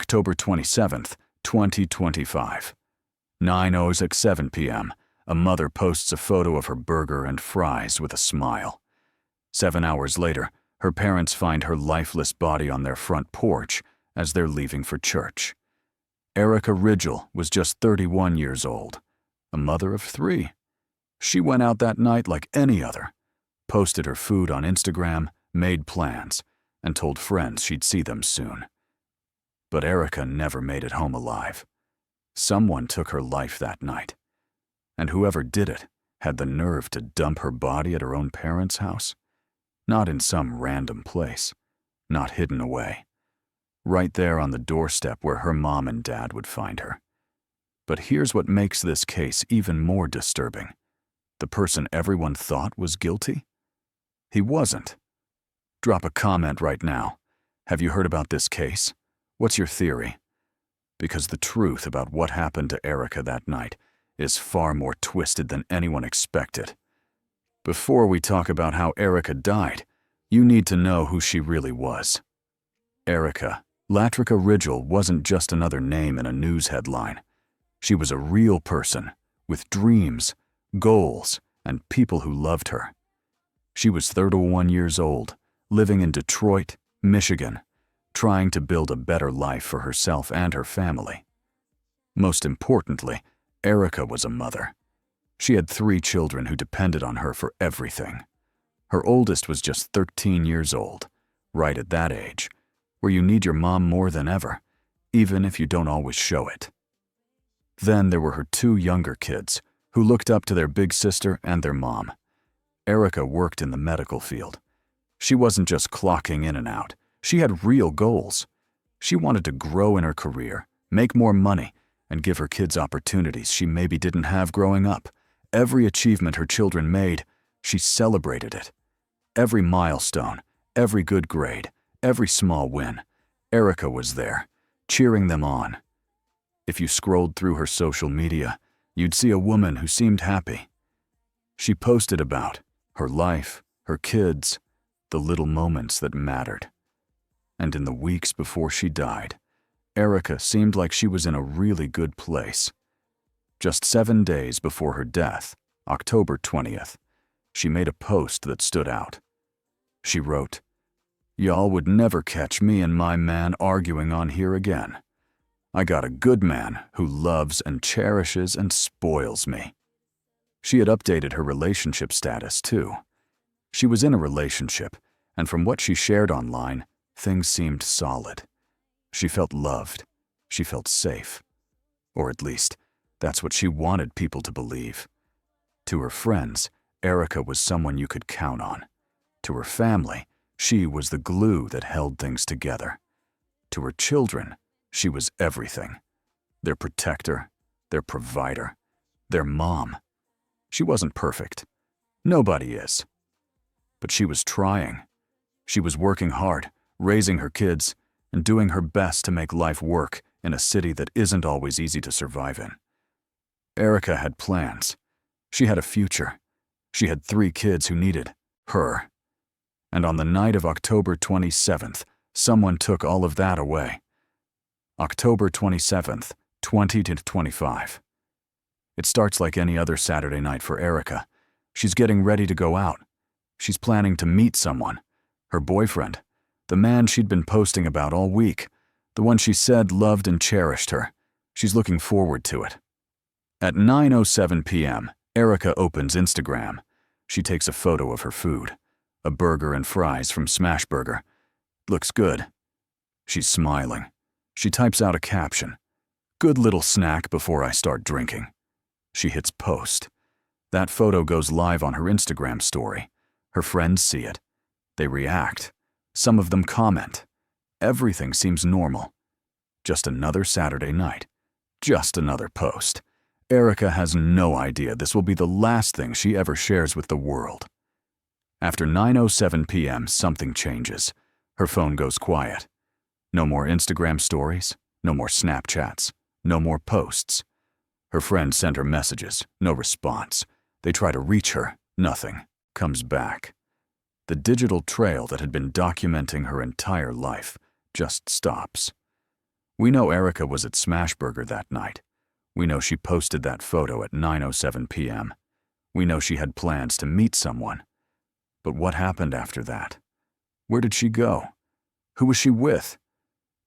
October 27th, 2025. 9:07 p.m. A mother posts a photo of her burger and fries with a smile. 7 hours later, her parents find her lifeless body on their front porch as they're leaving for church. Erica Ridgel was just 31 years old, a mother of 3. She went out that night like any other, posted her food on Instagram, made plans, and told friends she'd see them soon. But Erica never made it home alive. Someone took her life that night, and whoever did it had the nerve to dump her body at her own parents' house. Not in some random place, not hidden away. Right there on the doorstep where her mom and dad would find her. But here's what makes this case even more disturbing. The person everyone thought was guilty? He wasn't. Drop a comment right now. Have you heard about this case? What's your theory? Because the truth about what happened to Erica that night is far more twisted than anyone expected. Before we talk about how Erica died, you need to know who she really was. Erica Latrica Ridgel wasn't just another name in a news headline. She was a real person with dreams, goals, and people who loved her. She was 31 years old, living in Detroit, Michigan, trying to build a better life for herself and her family. Most importantly, Erica was a mother. She had 3 children who depended on her for everything. Her oldest was just 13 years old, right at that age, where you need your mom more than ever, even if you don't always show it. Then there were her 2 younger kids, who looked up to their big sister and their mom. Erica worked in the medical field. She wasn't just clocking in and out. She had real goals. She wanted to grow in her career, make more money, and give her kids opportunities she maybe didn't have growing up. Every achievement her children made, she celebrated it. Every milestone, every good grade, every small win, Erica was there, cheering them on. If you scrolled through her social media, you'd see a woman who seemed happy. She posted about her life, her kids, the little moments that mattered. And in the weeks before she died, Erica seemed like she was in a really good place. Just 7 days before her death, October 20th, she made a post that stood out. She wrote, "Y'all would never catch me and my man arguing on here again. I got a good man who loves and cherishes and spoils me." She had updated her relationship status too. She was in a relationship, and from what she shared online, things seemed solid. She felt loved. She felt safe. Or at least, that's what she wanted people to believe. To her friends, Erica was someone you could count on. To her family, she was the glue that held things together. To her children, she was everything. Their protector, their provider, their mom. She wasn't perfect. Nobody is. But she was trying. She was working hard, raising her kids, and doing her best to make life work in a city that isn't always easy to survive in. Erica had plans. She had a future. She had 3 kids who needed her. And on the night of October 27th, someone took all of that away. October 27th, 2025. It starts like any other Saturday night for Erica. She's getting ready to go out. She's planning to meet someone, her boyfriend, the man she'd been posting about all week, the one she said loved and cherished her. She's looking forward to it. At 9:07 p.m., Erica opens Instagram. She takes a photo of her food, a burger and fries from Smashburger. Looks good. She's smiling. She types out a caption. "Good little snack before I start drinking." She hits post. That photo goes live on her Instagram story. Her friends see it. They react. Some of them comment. Everything seems normal. Just another Saturday night. Just another post. Erica has no idea this will be the last thing she ever shares with the world. After 9:07 p.m., something changes. Her phone goes quiet. No more Instagram stories, no more Snapchats, no more posts. Her friends send her messages, no response. They try to reach her, nothing. Comes back. The digital trail that had been documenting her entire life just stops. We know Erica was at Smashburger that night. We know she posted that photo at 9:07 p.m. We know she had plans to meet someone. But what happened after that? Where did she go? Who was she with?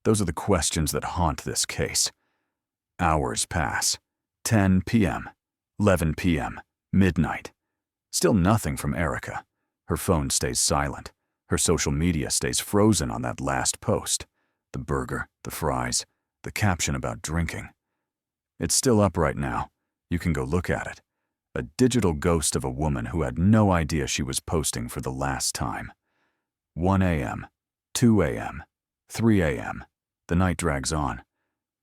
Those are the questions that haunt this case. Hours pass. 10 p.m., 11 p.m., midnight. Still nothing from Erica. Her phone stays silent. Her social media stays frozen on that last post. The burger, the fries, the caption about drinking. It's still up right now. You can go look at it. A digital ghost of a woman who had no idea she was posting for the last time. 1 a.m., 2 a.m., 3 a.m. The night drags on.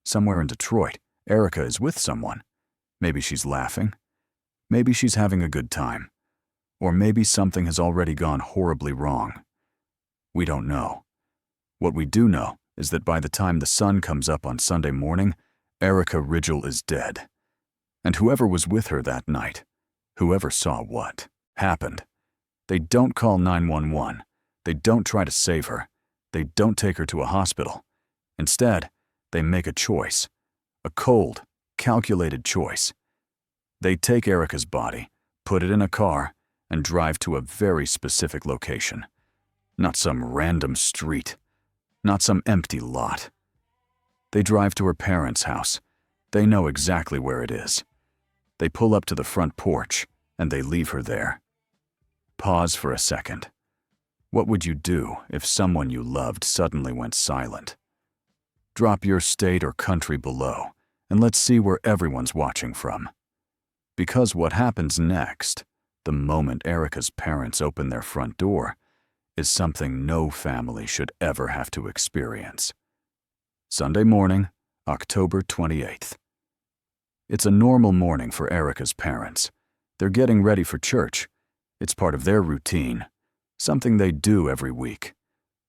Somewhere in Detroit, Erica is with someone. Maybe she's laughing. Maybe she's having a good time. Or maybe something has already gone horribly wrong. We don't know. What we do know is that by the time the sun comes up on Sunday morning, Erica Ridgel is dead. And whoever was with her that night, whoever saw what happened, they don't call 911. They don't try to save her. They don't take her to a hospital. Instead, they make a choice. A cold, calculated choice. They take Erica's body, put it in a car, and drive to a very specific location. Not some random street. Not some empty lot. They drive to her parents' house. They know exactly where it is. They pull up to the front porch, and they leave her there. Pause for a second. What would you do if someone you loved suddenly went silent? Drop your state or country below, and let's see where everyone's watching from. Because what happens next, the moment Erica's parents open their front door, is something no family should ever have to experience. Sunday morning, October 28th. It's a normal morning for Erica's parents. They're getting ready for church. It's part of their routine, something they do every week.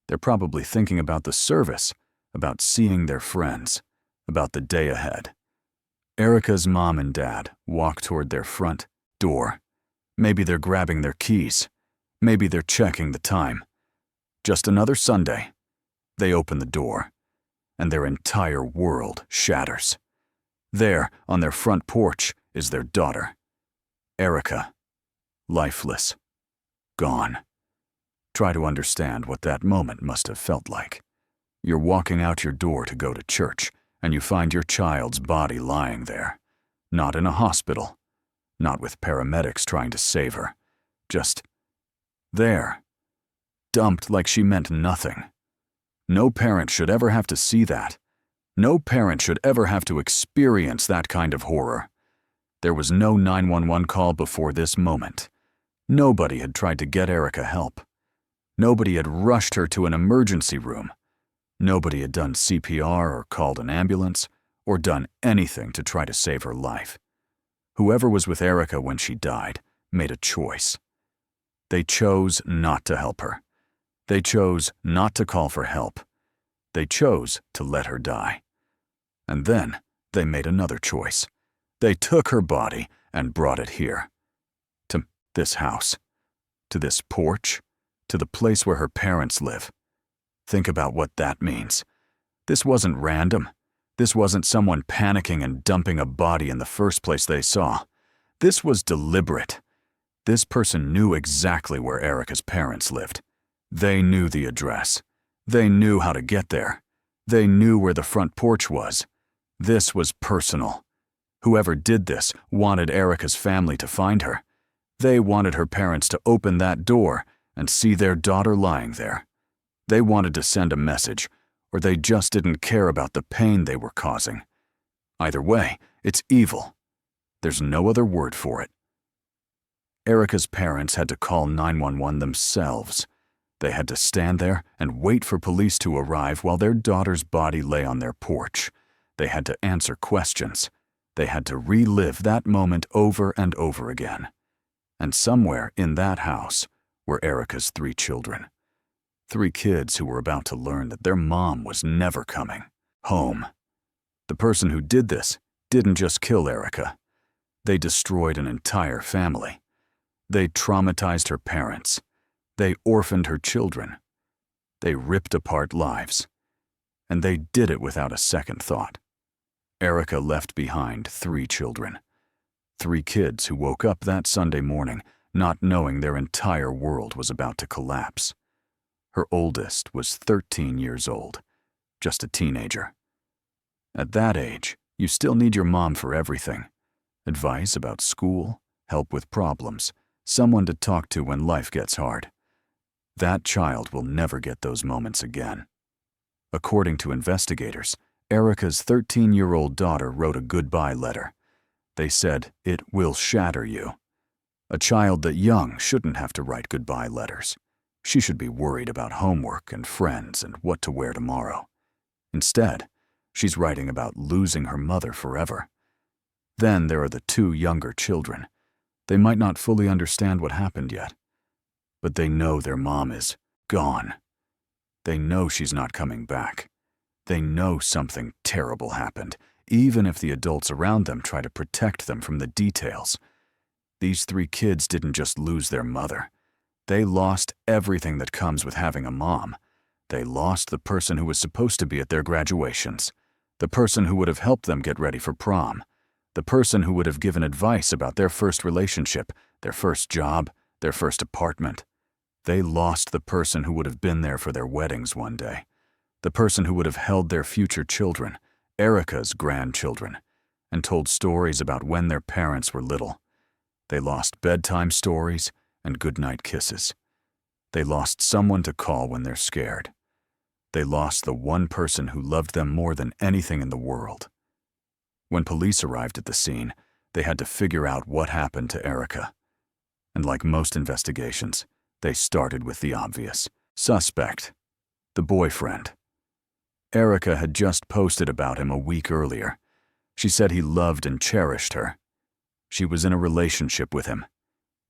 They're probably thinking about the service, about seeing their friends, about the day ahead. Erica's mom and dad walk toward their front door. Maybe they're grabbing their keys. Maybe they're checking the time. Just another Sunday. They open the door, and their entire world shatters. There, on their front porch, is their daughter, Erica. Lifeless. Gone. Try to understand what that moment must have felt like. You're walking out your door to go to church, and you find your child's body lying there. Not in a hospital. Not with paramedics trying to save her. Just there. Dumped like she meant nothing. No parent should ever have to see that. No parent should ever have to experience that kind of horror. There was no 911 call before this moment. Nobody had tried to get Erica help. Nobody had rushed her to an emergency room. Nobody had done CPR or called an ambulance or done anything to try to save her life. Whoever was with Erica when she died made a choice. They chose not to help her. They chose not to call for help. They chose to let her die. And then they made another choice. They took her body and brought it here. To this house. To this porch. To the place where her parents live. Think about what that means. This wasn't random. This wasn't someone panicking and dumping a body in the first place they saw. This was deliberate. This person knew exactly where Erica's parents lived. They knew the address. They knew how to get there. They knew where the front porch was. This was personal. Whoever did this wanted Erica's family to find her. They wanted her parents to open that door and see their daughter lying there. They wanted to send a message, or they just didn't care about the pain they were causing. Either way, it's evil. There's no other word for it. Erica's parents had to call 911 themselves. They had to stand there and wait for police to arrive while their daughter's body lay on their porch. They had to answer questions. They had to relive that moment over and over again. And somewhere in that house were Erica's 3 children. 3 kids who were about to learn that their mom was never coming home. The person who did this didn't just kill Erica. They destroyed an entire family. They traumatized her parents. They orphaned her children. They ripped apart lives. and they did it without a second thought. Erica left behind 3 children. 3 kids who woke up that Sunday morning not knowing their entire world was about to collapse. Her oldest was 13 years old, just a teenager. At that age, you still need your mom for everything. Advice about school, help with problems, someone to talk to when life gets hard. That child will never get those moments again. According to investigators, Erica's 13-year-old daughter wrote a goodbye letter. They said, "It will shatter you." A child that young shouldn't have to write goodbye letters. She should be worried about homework and friends and what to wear tomorrow. Instead, she's writing about losing her mother forever. Then there are the 2 younger children. They might not fully understand what happened yet, but they know their mom is gone. They know she's not coming back. They know something terrible happened, even if the adults around them try to protect them from the details. These 3 kids didn't just lose their mother. They lost everything that comes with having a mom. They lost the person who was supposed to be at their graduations, the person who would have helped them get ready for prom, the person who would have given advice about their first relationship, their first job, their first apartment. They lost the person who would have been there for their weddings one day, the person who would have held their future children, Erica's grandchildren, and told stories about when their parents were little. They lost bedtime stories and goodnight kisses. They lost someone to call when they're scared. They lost the one person who loved them more than anything in the world. When police arrived at the scene, they had to figure out what happened to Erica. And like most investigations, they started with the obvious suspect, the boyfriend. Erica had just posted about him a week earlier. She said he loved and cherished her. She was in a relationship with him.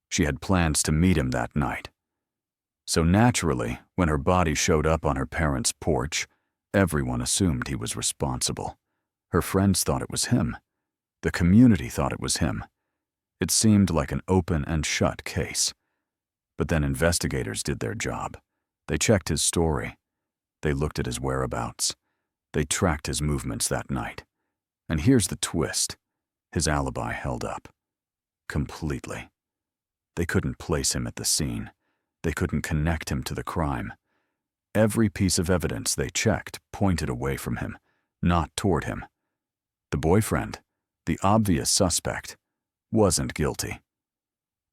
She had plans to meet him that night. So naturally, when her body showed up on her parents' porch, everyone assumed he was responsible. Her friends thought it was him. The community thought it was him. It seemed like an open and shut case. But then investigators did their job. They checked his story. They looked at his whereabouts. They tracked his movements that night. And here's the twist. His alibi held up. Completely. They couldn't place him at the scene. They couldn't connect him to the crime. Every piece of evidence they checked pointed away from him, not toward him. The boyfriend, the obvious suspect, wasn't guilty.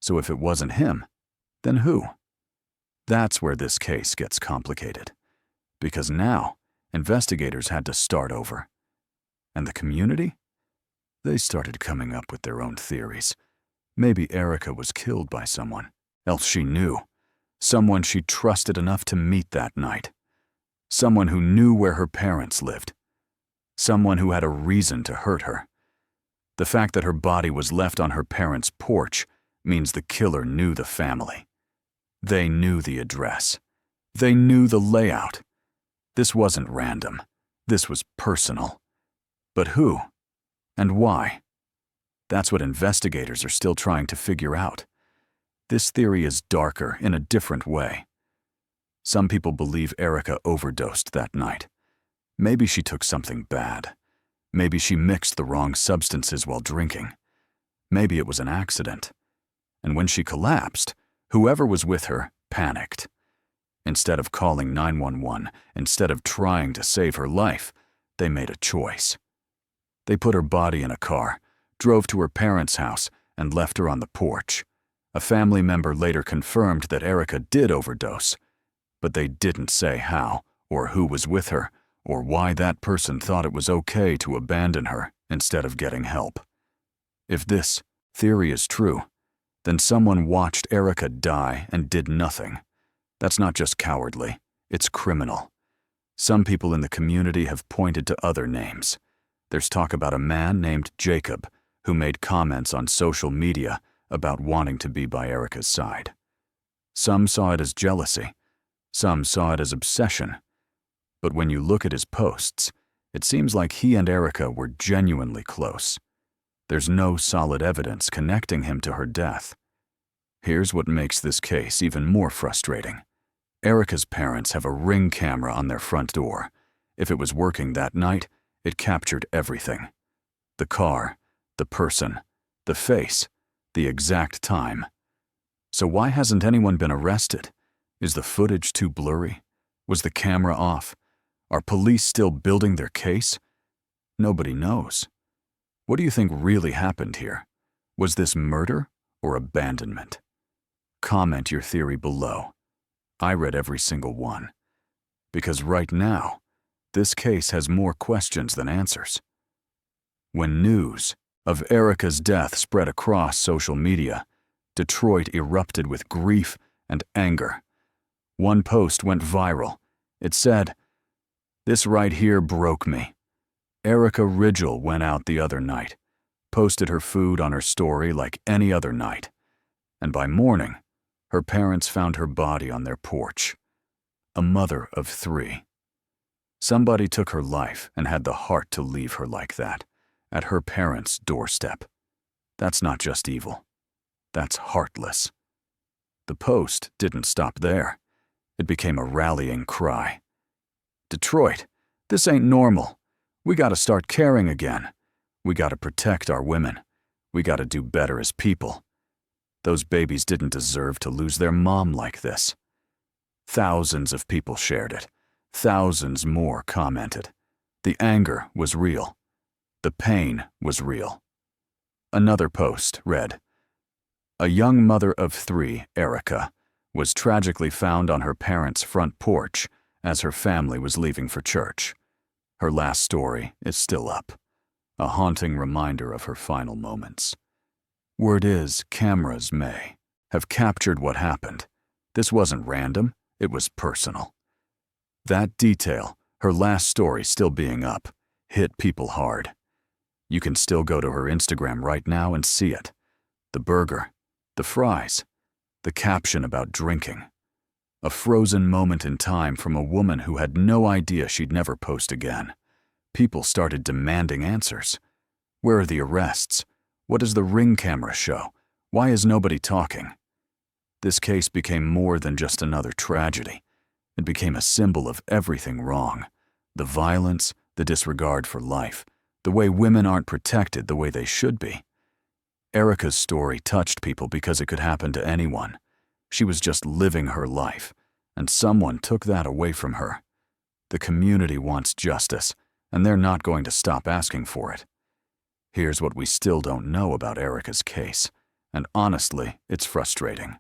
So if it wasn't him, then who? That's where this case gets complicated. Because now, investigators had to start over. And the community? They started coming up with their own theories. Maybe Erica was killed by someone, else she knew. Someone she trusted enough to meet that night. Someone who knew where her parents lived. Someone who had a reason to hurt her. The fact that her body was left on her parents' porch means the killer knew the family. They knew the address. They knew the layout. This wasn't random. This was personal. But who? And why? That's what investigators are still trying to figure out. This theory is darker in a different way. Some people believe Erica overdosed that night. Maybe she took something bad. Maybe she mixed the wrong substances while drinking. Maybe it was an accident. And when she collapsed, whoever was with her panicked. Instead of calling 911, instead of trying to save her life, they made a choice. They put her body in a car, drove to her parents' house, and left her on the porch. A family member later confirmed that Erica did overdose, but they didn't say how or who was with her or why that person thought it was okay to abandon her instead of getting help. If this theory is true, then someone watched Erica die and did nothing. That's not just cowardly, it's criminal. Some people in the community have pointed to other names. There's talk about a man named Jacob who made comments on social media about wanting to be by Erica's side. Some saw it as jealousy. Some saw it as obsession. But when you look at his posts, it seems like he and Erica were genuinely close. There's no solid evidence connecting him to her death. Here's what makes this case even more frustrating. Erica's parents have a Ring camera on their front door, If it was working that night, it captured everything. The car, the person, the face, the exact time. So why hasn't anyone been arrested? Is the footage too blurry? Was the camera off? Are police still building their case? Nobody knows. What do you think really happened here? Was this murder or abandonment? Comment your theory below. I read every single one. Because right now, this case has more questions than answers. When news of Erica's death spread across social media, Detroit erupted with grief and anger. One post went viral. It said, "This right here broke me. Erica Ridgel went out the other night, posted her food on her story like any other night, and by morning, her parents found her body on their porch. A mother of 3. Somebody took her life and had the heart to leave her like that, at her parents' doorstep. That's not just evil. That's heartless." The post didn't stop there. It became a rallying cry. "Detroit, this ain't normal. We gotta start caring again. We gotta protect our women. We gotta do better as people. Those babies didn't deserve to lose their mom like this." Thousands of people shared it. Thousands more commented. The anger was real. The pain was real. Another post read, "A young mother of 3, Erica, was tragically found on her parents' front porch as her family was leaving for church. Her last story is still up, a haunting reminder of her final moments." Word is, cameras may have captured what happened. This wasn't random, it was personal. That detail, her last story still being up, hit people hard. You can still go to her Instagram right now and see it. The burger, the fries, the caption about drinking. A frozen moment in time from a woman who had no idea she'd never post again. People started demanding answers. Where are the arrests? What does the Ring camera show? Why is nobody talking? This case became more than just another tragedy. It became a symbol of everything wrong. The violence, the disregard for life, the way women aren't protected the way they should be. Erica's story touched people because it could happen to anyone. She was just living her life, and someone took that away from her. The community wants justice, and they're not going to stop asking for it. Here's what we still don't know about Erica's case, and honestly, it's frustrating.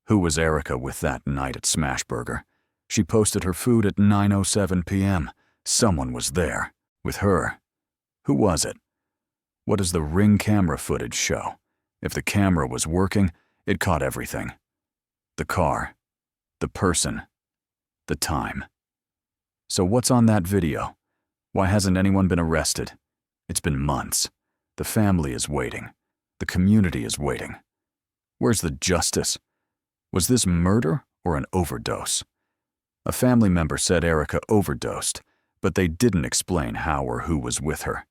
Who was Erica with that night at Smashburger? She posted her food at 9:07 p.m. Someone was there, with her. Who was it? What does the Ring camera footage show? If the camera was working, it caught everything. The car, the person, the time. So what's on that video? Why hasn't anyone been arrested? It's been months. The family is waiting. The community is waiting. Where's the justice? Was this murder or an overdose? A family member said Erica overdosed, but they didn't explain how or who was with her.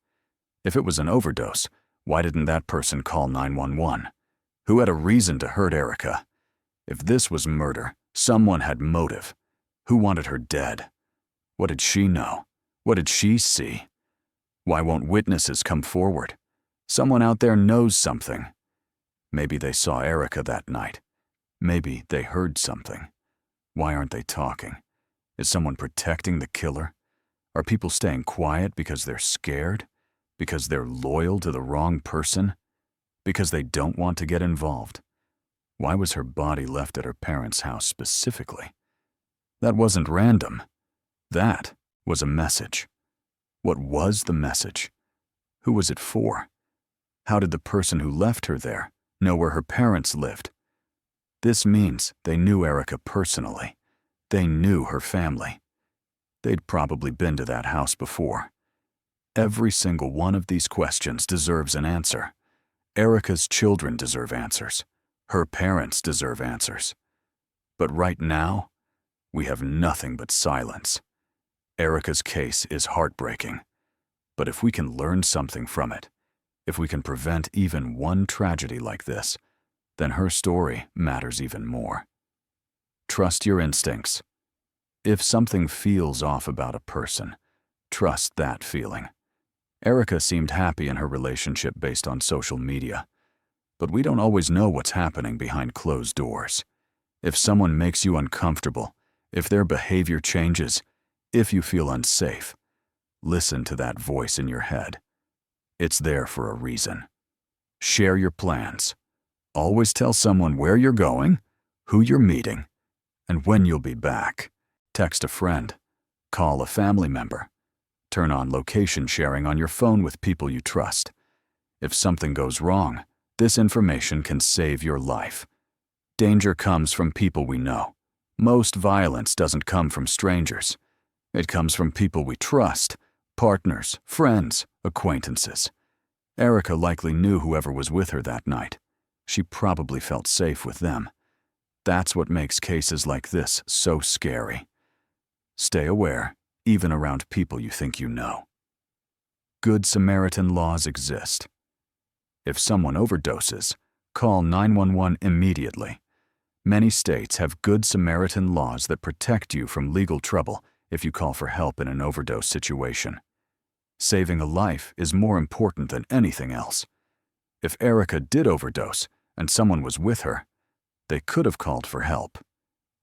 If it was an overdose, why didn't that person call 911? Who had a reason to hurt Erica? If this was murder, someone had motive. Who wanted her dead? What did she know? What did she see? Why won't witnesses come forward? Someone out there knows something. Maybe they saw Erica that night. Maybe they heard something. Why aren't they talking? Is someone protecting the killer? Are people staying quiet because they're scared? Because they're loyal to the wrong person? Because they don't want to get involved? Why was her body left at her parents' house specifically? That wasn't random. That was a message. What was the message? Who was it for? How did the person who left her there know where her parents lived? This means they knew Erica personally. They knew her family. They'd probably been to that house before. Every single one of these questions deserves an answer. Erica's children deserve answers. Her parents deserve answers. But right now, we have nothing but silence. Erica's case is heartbreaking. But if we can learn something from it, if we can prevent even one tragedy like this, then her story matters even more. Trust your instincts. If something feels off about a person, Trust that feeling. Erica seemed happy in her relationship based on social media. But we don't always know what's happening behind closed doors. If someone makes you uncomfortable, if their behavior changes, if you feel unsafe, listen to that voice in your head. It's there for a reason. Share your plans. Always tell someone where you're going, who you're meeting, and when you'll be back. Text a friend. Call a family member. Turn on location sharing on your phone with people you trust. If something goes wrong, this information can save your life. Danger comes from people we know. Most violence doesn't come from strangers. It comes from people we trust, partners, friends, acquaintances. Erica likely knew whoever was with her that night. She probably felt safe with them. That's what makes cases like this so scary. Stay aware, even around people you think you know. Good Samaritan laws exist. If someone overdoses, call 911 immediately. Many states have Good Samaritan laws that protect you from legal trouble if you call for help in an overdose situation. Saving a life is more important than anything else. If Erica did overdose and someone was with her, they could have called for help.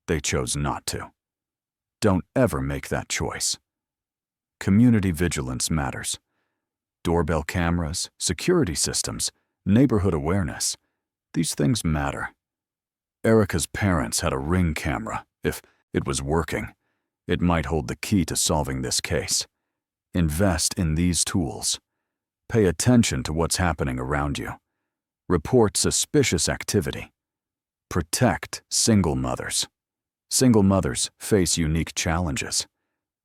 They chose not to. Don't ever make that choice. Community vigilance matters. Doorbell cameras, security systems, neighborhood awareness. These things matter. Erica's parents had a Ring camera. If it was working, it might hold the key to solving this case. Invest in these tools. Pay attention to what's happening around you. Report suspicious activity. Protect single mothers. Single mothers face unique challenges.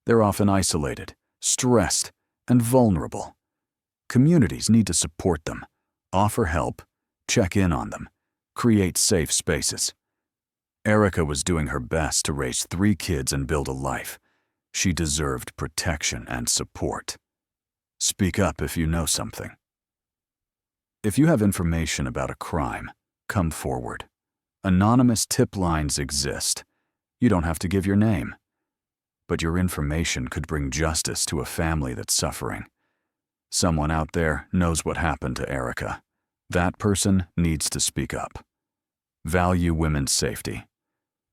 They're often isolated, stressed, and vulnerable. Communities need to support them, offer help, check in on them, create safe spaces. Erica was doing her best to raise 3 kids and build a life. She deserved protection and support. Speak up if you know something. If you have information about a crime, come forward. Anonymous tip lines exist. You don't have to give your name. But your information could bring justice to a family that's suffering. Someone out there knows what happened to Erica. That person needs to speak up. Value women's safety.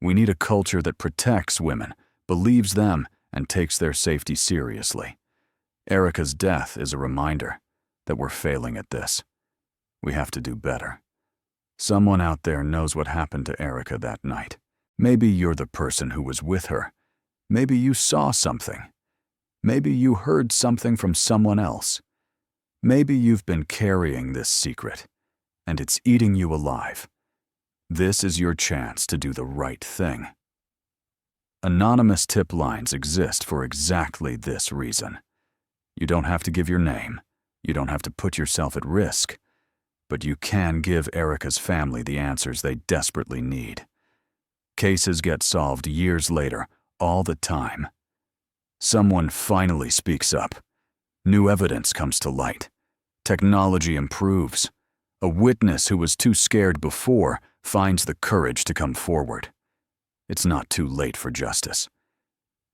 We need a culture that protects women, believes them, and takes their safety seriously. Erica's death is a reminder that we're failing at this. We have to do better. Someone out there knows what happened to Erica that night. Maybe you're the person who was with her. Maybe you saw something. Maybe you heard something from someone else. Maybe you've been carrying this secret, and it's eating you alive. This is your chance to do the right thing. Anonymous tip lines exist for exactly this reason. You don't have to give your name. You don't have to put yourself at risk. But you can give Erica's family the answers they desperately need. Cases get solved years later, all the time. Someone finally speaks up. New evidence comes to light. Technology improves. A witness who was too scared before finds the courage to come forward. It's not too late for justice.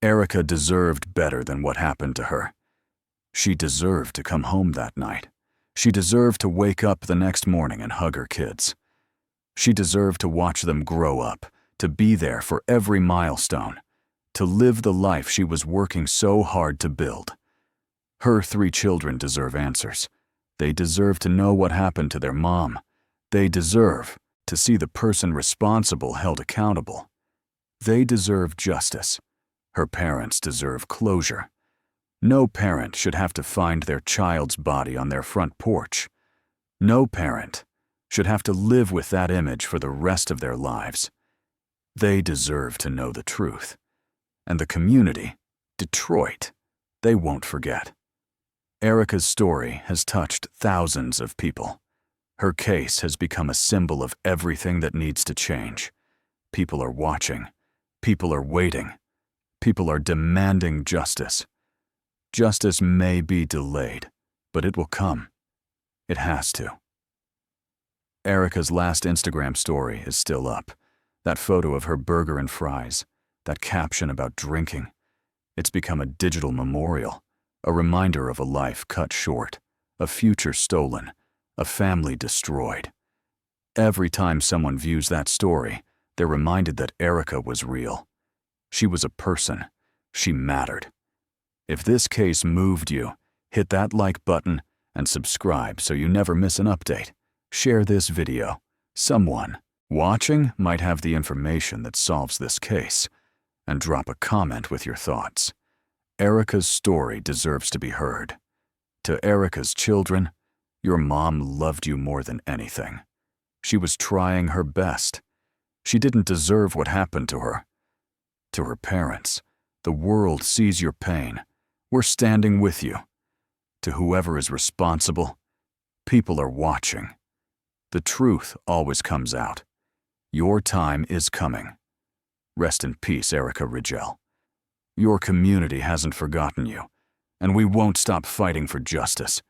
Erica deserved better than what happened to her. She deserved to come home that night. She deserved to wake up the next morning and hug her kids. She deserved to watch them grow up, to be there for every milestone, to live the life she was working so hard to build. Her 3 children deserve answers. They deserve to know what happened to their mom. They deserve to see the person responsible held accountable. They deserve justice. Her parents deserve closure. No parent should have to find their child's body on their front porch. No parent should have to live with that image for the rest of their lives. They deserve to know the truth. And the community, Detroit, they won't forget. Erica's story has touched thousands of people. Her case has become a symbol of everything that needs to change. People are watching. People are waiting. People are demanding justice. Justice may be delayed, but it will come. It has to. Erica's last Instagram story is still up. That photo of her burger and fries, that caption about drinking. It's become a digital memorial, A reminder of a life cut short, a future stolen, a family destroyed. Every time someone views that story, they're reminded that Erica was real. She was a person. She mattered. If this case moved you, hit that like button and subscribe so you never miss an update. Share this video. Someone watching might have the information that solves this case. And drop a comment with your thoughts. Erica's story deserves to be heard. To Erica's children, your mom loved you more than anything. She was trying her best. She didn't deserve what happened to her. To her parents, the world sees your pain. We're standing with you. To whoever is responsible, people are watching. The truth always comes out. Your time is coming. Rest in peace, Erica Rigel. Your community hasn't forgotten you, and we won't stop fighting for justice.